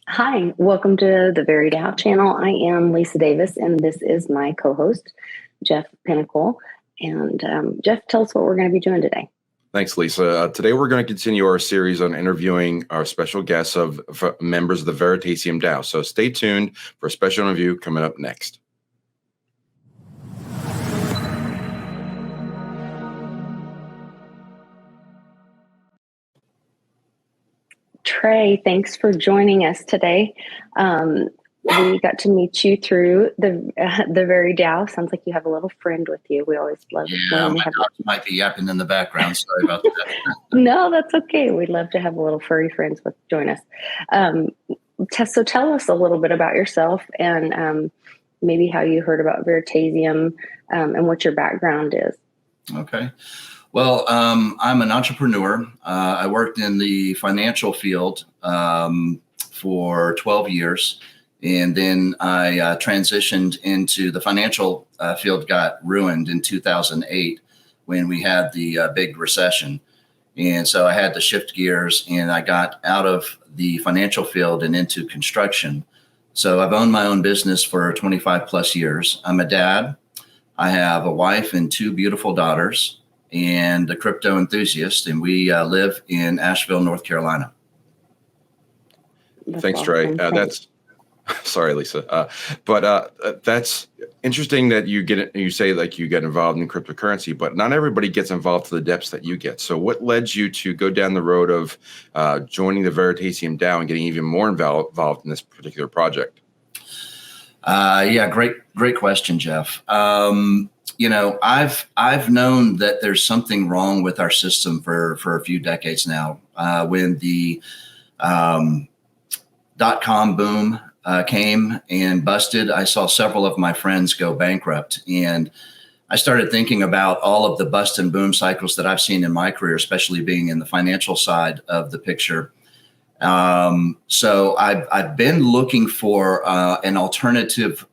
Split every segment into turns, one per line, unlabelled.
Hi, welcome to the VeriDAO channel. I am Lisa Davis, and this is my co-host, Jeff Pinnacle. And Jeff, tell us what we're going to be doing today.
Thanks, Lisa. Today we're going to continue our series on interviewing our special guests of members of the Veritaseum DAO. So stay tuned for a special interview coming up next.
Trey, thanks for joining us today. We got to meet you through the VeriDAO. Sounds like you have a little friend with you. We always love.
Yeah, my dog might be yapping in the background. Sorry about that.
No, that's okay. We'd love to have a little furry friends join us. So tell us a little bit about yourself and maybe how you heard about Veritaseum and what your background is.
Okay. Well, I'm an entrepreneur. I worked in the financial field for 12 years. And then I transitioned into the financial field, got ruined in 2008 when we had the big recession. And so I had to shift gears and I got out of the financial field and into construction. So I've owned my own business for 25 plus years. I'm a dad. I have a wife and two beautiful daughters and a crypto enthusiast. And we live in Asheville, North Carolina.
Thanks, Trey. Sorry, Lisa. But that's interesting that you say like you get involved in cryptocurrency, but not everybody gets involved to the depths that you get. So what led you to go down the road of joining the Veritaseum DAO and getting even more involved in this particular project?
Yeah, great question, Jeff. I've known that there's something wrong with our system for a few decades now. When the .com boom came and busted, I saw several of my friends go bankrupt. And I started thinking about all of the bust and boom cycles that I've seen in my career, especially being in the financial side of the picture. So I've been looking for an alternative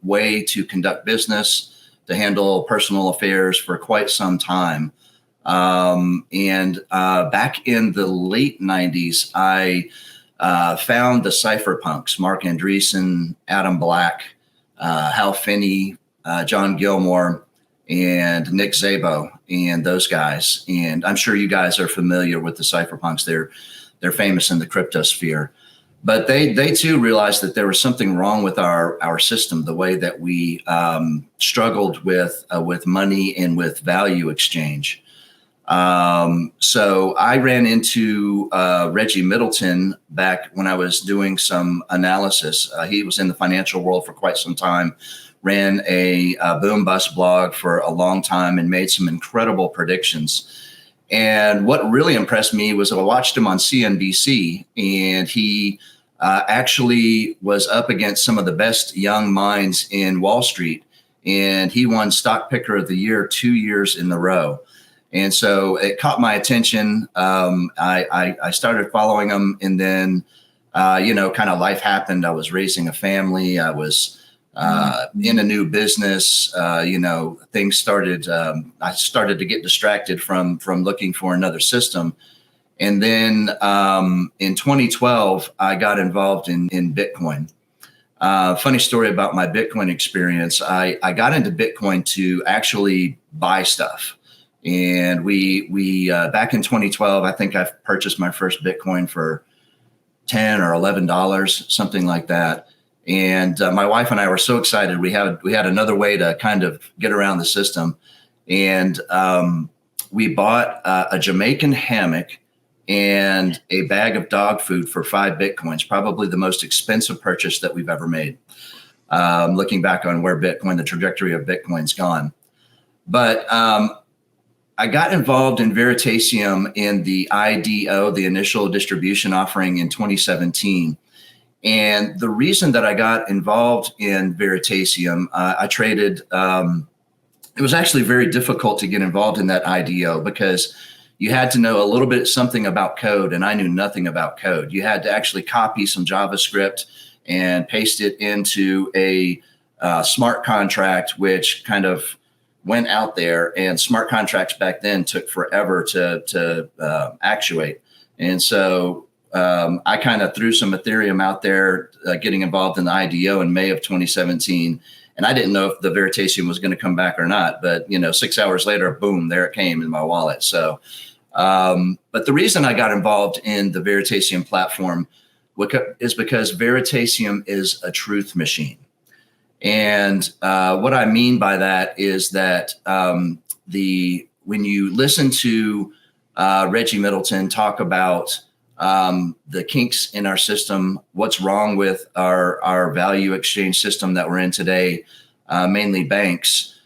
way to conduct business, to handle personal affairs for quite some time. And back in the late 90s, I found the cypherpunks, Mark Andreessen, Adam Black, Hal Finney, John Gilmore, and Nick Szabo, and those guys. And I'm sure you guys are familiar with the cypherpunks. They're famous in the crypto sphere. But they too realized that there was something wrong with our system, the way that we struggled with money and with value exchange. So I ran into Reggie Middleton back when I was doing some analysis. He was in the financial world for quite some time, ran a boom bust blog for a long time and made some incredible predictions. And what really impressed me was I watched him on CNBC, and he actually was up against some of the best young minds in Wall Street, and he won Stock Picker of the Year 2 years in a row. And so it caught my attention. I started following him, and then, kind of life happened. I was raising a family. I was in a new business. Things started. I started to get distracted from looking for another system. And then in 2012, I got involved in Bitcoin. Funny story about my Bitcoin experience. I got into Bitcoin to actually buy stuff. And we back in 2012, I think I purchased my first Bitcoin for $10 or $11, something like that. And my wife and I were so excited. We had another way to kind of get around the system. And we bought a Jamaican hammock and a bag of dog food for 5 Bitcoins, probably the most expensive purchase that we've ever made. Looking back on where the trajectory of Bitcoin's gone. But I got involved in Veritaseum in the IDO, the initial distribution offering in 2017. And the reason that I got involved in Veritaseum, I traded, it was actually very difficult to get involved in that IDO because you had to know a little bit something about code, and I knew nothing about code. You had to actually copy some JavaScript and paste it into a smart contract, which kind of went out there, and smart contracts back then took forever to actuate. And so I kind of threw some Ethereum out there, getting involved in the IDO in May of 2017. And I didn't know if the Veritaseum was going to come back or not. But, 6 hours later, boom, there it came in my wallet. So, but the reason I got involved in the Veritaseum platform is because Veritaseum is a truth machine. And what I mean by that is that when you listen to Reggie Middleton talk about the kinks in our system, what's wrong with our value exchange system that we're in today, mainly banks,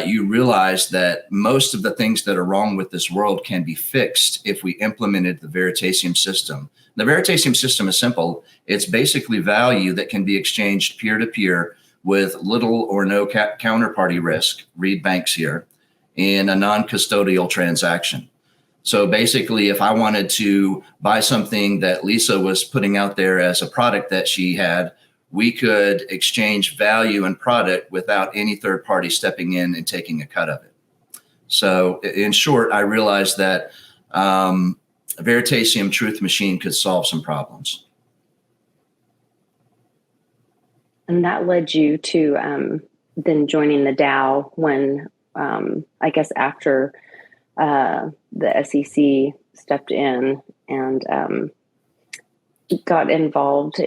you realize that most of the things that are wrong with this world can be fixed if we implemented the Veritaseum system. The Veritaseum system is simple. It's basically value that can be exchanged peer-to-peer with little or no counterparty risk, read banks here, in a non-custodial transaction. So basically, if I wanted to buy something that Lisa was putting out there as a product that she had, we could exchange value and product without any third party stepping in and taking a cut of it. So in short, I realized that a Veritaseum Truth Machine could solve some problems.
And that led you to then joining the DAO when, I guess, after the SEC stepped in and got involved.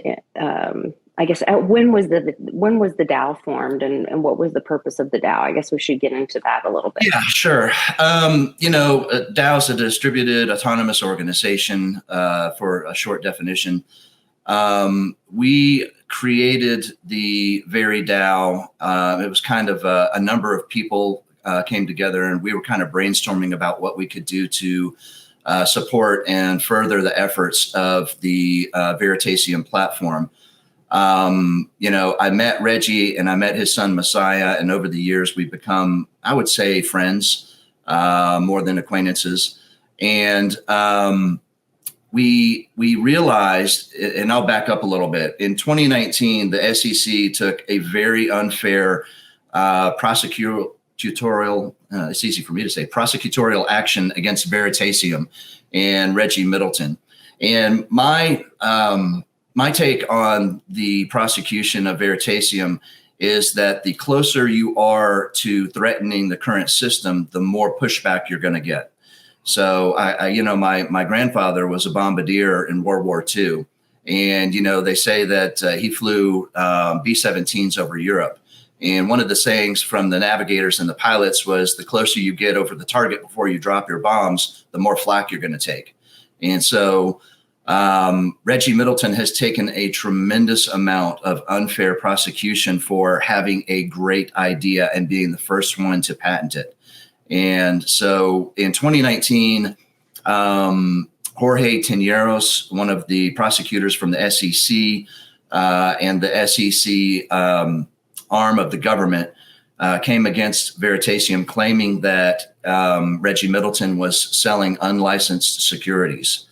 I guess when was the DAO formed, and what was the purpose of the DAO? I guess we should get into that a little bit.
Yeah, sure. DAO is a distributed autonomous organization, for a short definition. We created the VeriDAO. It was kind of a number of people came together, and we were kind of brainstorming about what we could do to support and further the efforts of the Veritaseum platform. I met Reggie and I met his son Messiah, and over the years we've become, I would say, friends more than acquaintances. And we realized, and I'll back up a little bit. In 2019, the SEC took a very unfair prosecutorial, it's easy for me to say, prosecutorial action against Veritaseum and Reggie Middleton. And my take on the prosecution of Veritaseum is that the closer you are to threatening the current system, the more pushback you're going to get. So my grandfather was a bombardier in World War II. And, they say that he flew B-17s over Europe. And one of the sayings from the navigators and the pilots was, the closer you get over the target before you drop your bombs, the more flak you're going to take. And so Reggie Middleton has taken a tremendous amount of unfair prosecution for having a great idea and being the first one to patent it. And so in 2019, Jorge Teneros, one of the prosecutors from the SEC and the SEC arm of the government, came against Veritaseum, claiming that Reggie Middleton was selling unlicensed securities.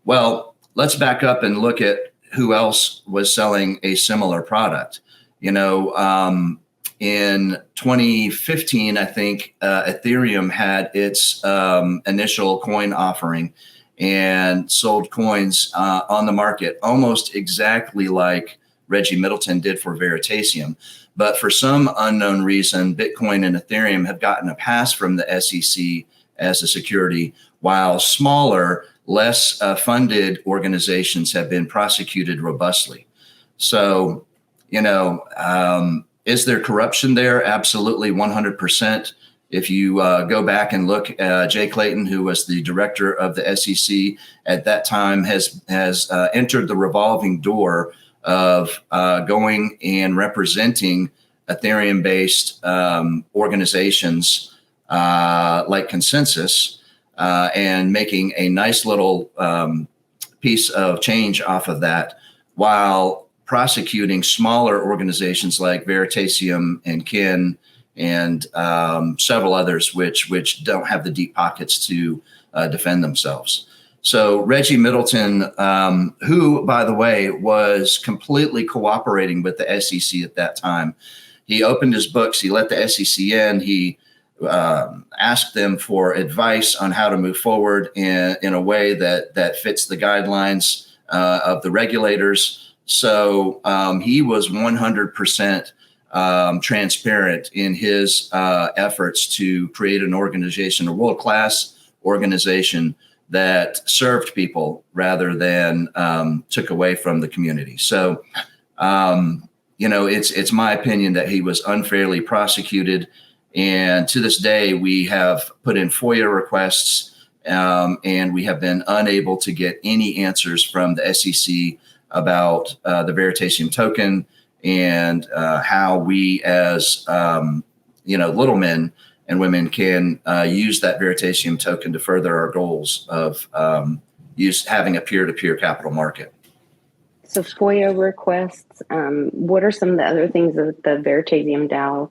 Well, let's back up and look at who else was selling a similar product. In 2015, I think Ethereum had its initial coin offering and sold coins on the market almost exactly like Reggie Middleton did for Veritaseum. But for some unknown reason, Bitcoin and Ethereum have gotten a pass from the SEC as a security, while smaller, less funded organizations have been prosecuted robustly. So, is there corruption there? Absolutely, 100%. If you go back and look, Jay Clayton, who was the director of the SEC at that time, has entered the revolving door of going and representing Ethereum-based organizations like Consensus and making a nice little piece of change off of that, while prosecuting smaller organizations like Veritaseum and Kin and several others, which don't have the deep pockets to defend themselves. So Reggie Middleton, who, by the way, was completely cooperating with the SEC at that time, he opened his books, he let the SEC in, he asked them for advice on how to move forward in a way that fits the guidelines of the regulators. So he was 100% transparent in his efforts to create an organization, a world-class organization that served people rather than took away from the community. So, it's my opinion that he was unfairly prosecuted. And to this day, we have put in FOIA requests and we have been unable to get any answers from the SEC about the Veritaseum token and how we as, little men and women can use that Veritaseum token to further our goals of having a peer-to-peer capital market.
So FOIA requests, what are some of the other things that the Veritaseum DAO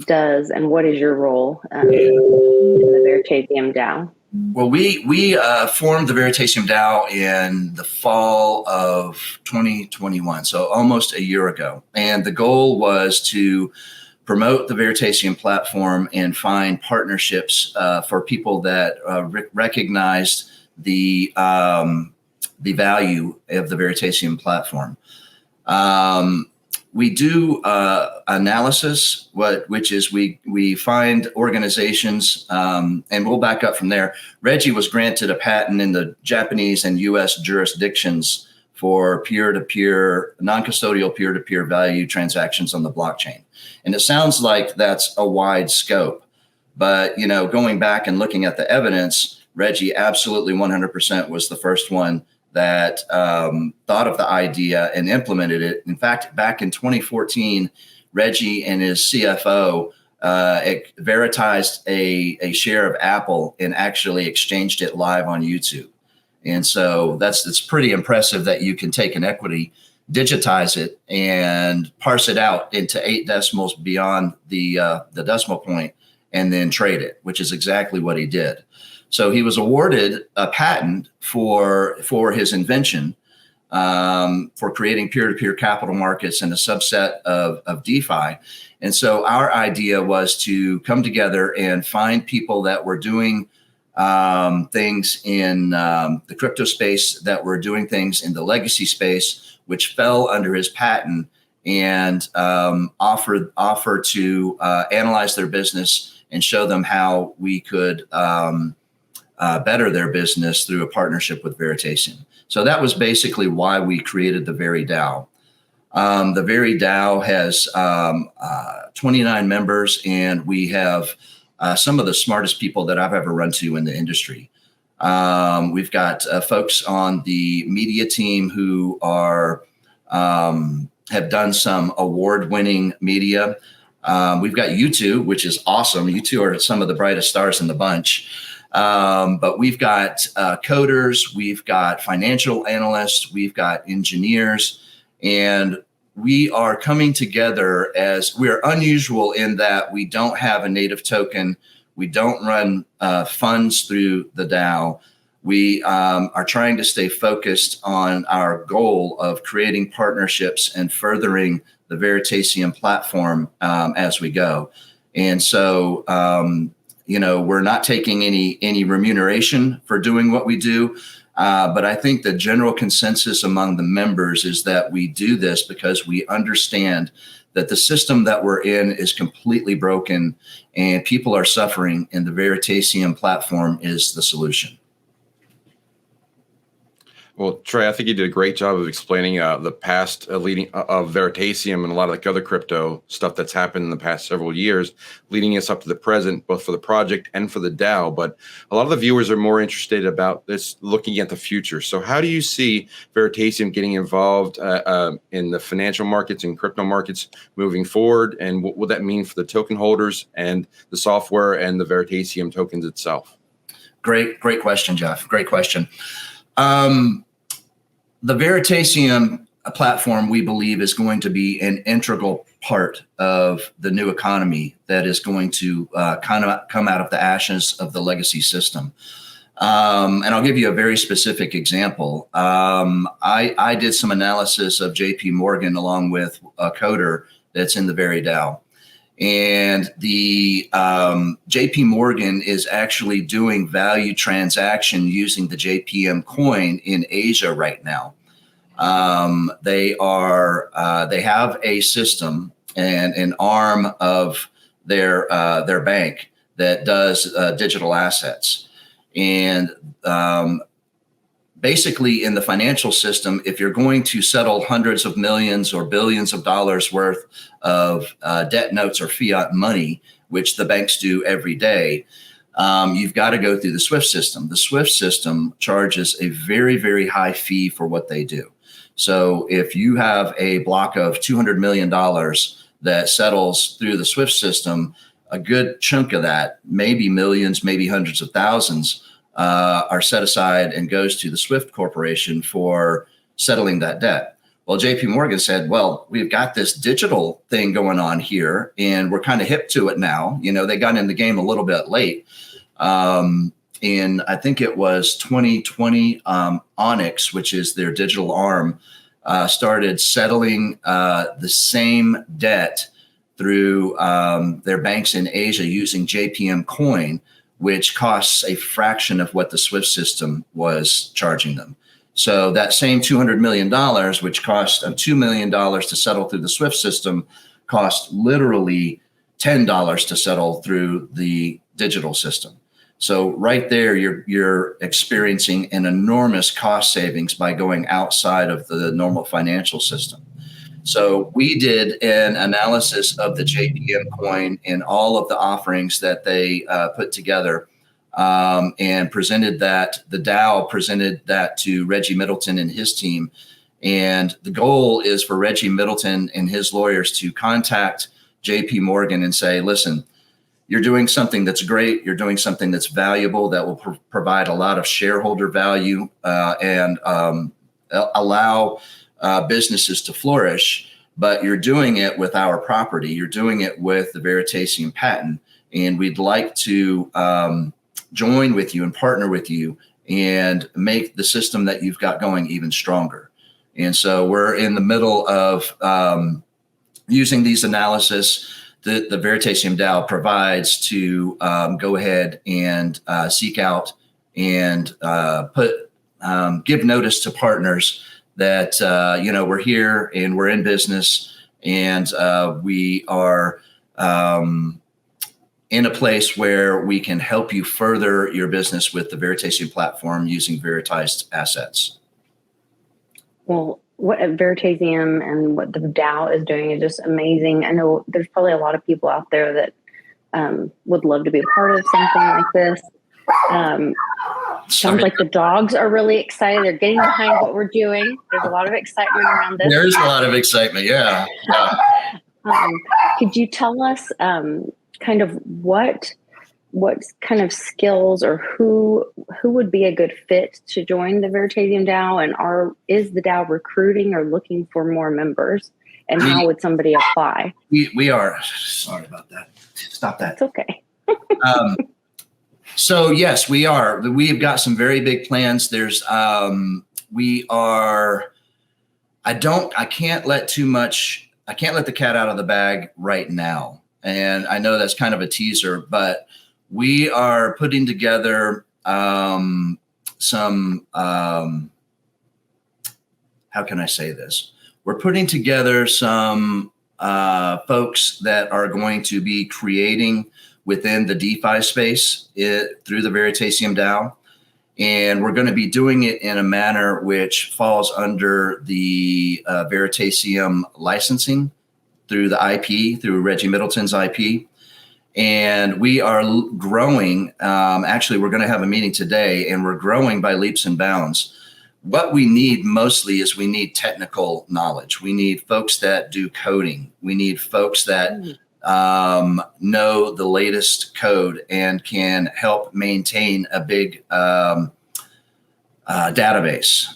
does, and what is your role in the Veritaseum DAO?
Well, we formed the Veritaseum DAO in the fall of 2021, so almost a year ago. And the goal was to promote the Veritaseum platform and find partnerships for people that recognized the value of the Veritaseum platform. We do analysis, which is we find organizations, and we'll back up from there. Reggie was granted a patent in the Japanese and U.S. jurisdictions for peer-to-peer, non-custodial peer-to-peer value transactions on the blockchain. And it sounds like that's a wide scope, but going back and looking at the evidence, Reggie absolutely 100% was the first one that thought of the idea and implemented it. In fact, back in 2014, Reggie and his CFO veritized a share of Apple and actually exchanged it live on YouTube. And so it's pretty impressive that you can take an equity, digitize it, and parse it out into 8 decimals beyond the decimal point, and then trade it, which is exactly what he did. So he was awarded a patent for his invention for creating peer-to-peer capital markets and a subset of DeFi. And so our idea was to come together and find people that were doing things in the crypto space, that were doing things in the legacy space, which fell under his patent, and offer to analyze their business and show them how we could better their business through a partnership with Veritaseum. So that was basically why we created the VeriDAO. The VeriDAO has 29 members, and we have some of the smartest people that I've ever run to in the industry. We've got folks on the media team who have done some award-winning media. We've got you two, which is awesome. You two are some of the brightest stars in the bunch. But we've got coders, we've got financial analysts, we've got engineers, and we are coming together as we're unusual in that we don't have a native token. We don't run funds through the DAO. We are trying to stay focused on our goal of creating partnerships and furthering the Veritaseum platform as we go. And so, we're not taking any remuneration for doing what we do. But I think the general consensus among the members is that we do this because we understand that the system that we're in is completely broken and people are suffering, and the Veritaseum platform is the solution.
Well, Trey, I think you did a great job of explaining the past leading of Veritaseum and a lot of the other crypto stuff that's happened in the past several years, leading us up to the present, both for the project and for the DAO. But a lot of the viewers are more interested about this, looking at the future. So how do you see Veritaseum getting involved in the financial markets and crypto markets moving forward? And what would that mean for the token holders and the software and the Veritaseum tokens itself?
Great question, Jeff. Great question. The Veritaseum platform, we believe, is going to be an integral part of the new economy that is going to kind of come out of the ashes of the legacy system. And I'll give you a very specific example. I did some analysis of JP Morgan along with a coder that's in the VeriDAO. And the JP Morgan is actually doing value transaction using the JPM coin in Asia right now. They have a system and an arm of their bank that does digital assets. And basically in the financial system, if you're going to settle hundreds of millions or billions of dollars worth of debt notes or fiat money, which the banks do every day, you've got to go through the SWIFT system. The SWIFT system charges a very, very high fee for what they do. So if you have a block of $200 million that settles through the SWIFT system, a good chunk of that, maybe millions, maybe hundreds of thousands, are set aside and goes to the SWIFT Corporation for settling that debt. Well, JP Morgan said, well, we've got this digital thing going on here and we're kind of hip to it now. You know, they got in the game a little bit late. In I think it was 2020, Onyx, which is their digital arm, started settling the same debt through their banks in Asia using JPM coin, which costs a fraction of what the SWIFT system was charging them. So that same $200 million, which cost $2 million to settle through the SWIFT system, cost literally $10 to settle through the digital system. So right there, you're experiencing an enormous cost savings by going outside of the normal financial system. So we did an analysis of the JPM coin and all of the offerings that they put together, and presented that. The DAO presented that to Reggie Middleton and his team. And the goal is for Reggie Middleton and his lawyers to contact JP Morgan and say, listen, you're doing something that's great. You're doing something that's valuable that will provide a lot of shareholder value and allow businesses to flourish. But you're doing it with our property. You're doing it with the Veritaseum patent. And we'd like to join with you and partner with you and make the system that you've got going even stronger. And so we're in the middle of using these analysis that the Veritaseum DAO provides to go ahead and seek out and give notice to partners that, we're here and we're in business and we are in a place where we can help you further your business with the Veritaseum platform using Veritized assets.
Well, what Veritaseum and what the DAO is doing is just amazing. I know there's probably a lot of people out there that would love to be a part of something like this. Sounds like the dogs are really excited. They're getting behind what we're doing. There's a lot of excitement around this.
There's a lot of excitement, yeah.
Could you tell us kind of what kind of skills or who would be a good fit to join the Veritaseum DAO, and is the DAO recruiting or looking for more members, and how would somebody apply?
We are sorry about that. Stop that.
It's okay.
So yes, we are. We've got some very big plans. There's we are. I can't let the cat out of the bag right now. And I know that's kind of a teaser, but we are putting together some, how can I say this? We're putting together some folks that are going to be creating within the DeFi space through the Veritaseum DAO. And we're going to be doing it in a manner which falls under the Veritaseum licensing through the IP, through Reggie Middleton's IP. And we are growing. Actually, we're going to have a meeting today, and we're growing by leaps and bounds. What we need mostly is we need technical knowledge. We need folks that do coding. We need folks that know the latest code and can help maintain a big database.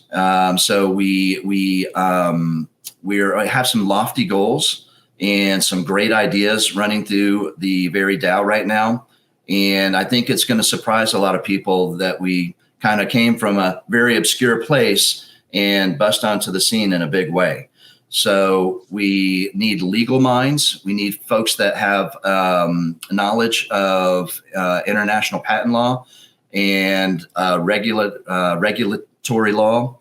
So we have some lofty goals and some great ideas running through the VeriDAO right now. And I think it's going to surprise a lot of people that we kind of came from a very obscure place and bust onto the scene in a big way. So we need legal minds. We need folks that have knowledge of international patent law and regulatory law.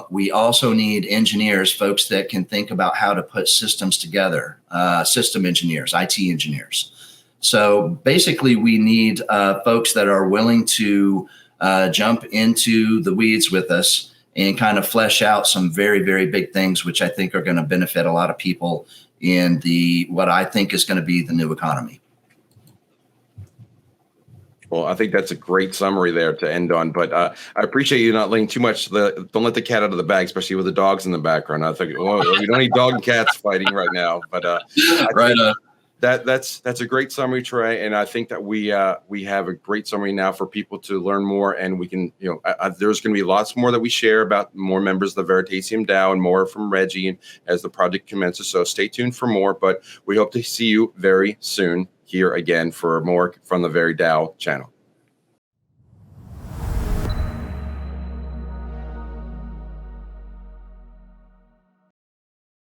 We also need engineers, folks that can think about how to put systems together, system engineers, IT engineers. So basically, we need folks that are willing to jump into the weeds with us and kind of flesh out some very, very big things, which I think are going to benefit a lot of people in what I think is going to be the new economy.
Well, I think that's a great summary there to end on. But I appreciate you not letting too much. Don't let the cat out of the bag, especially with the dogs in the background. I think, well, we don't need dog and cats fighting right now. But that's a great summary, Trey. And I think that we have a great summary now for people to learn more. And we can, there's going to be lots more that we share about more members of the Veritaseum DAO and more from Reggie as the project commences. So stay tuned for more. But we hope to see you very soon here again for more from the VeriDAO channel.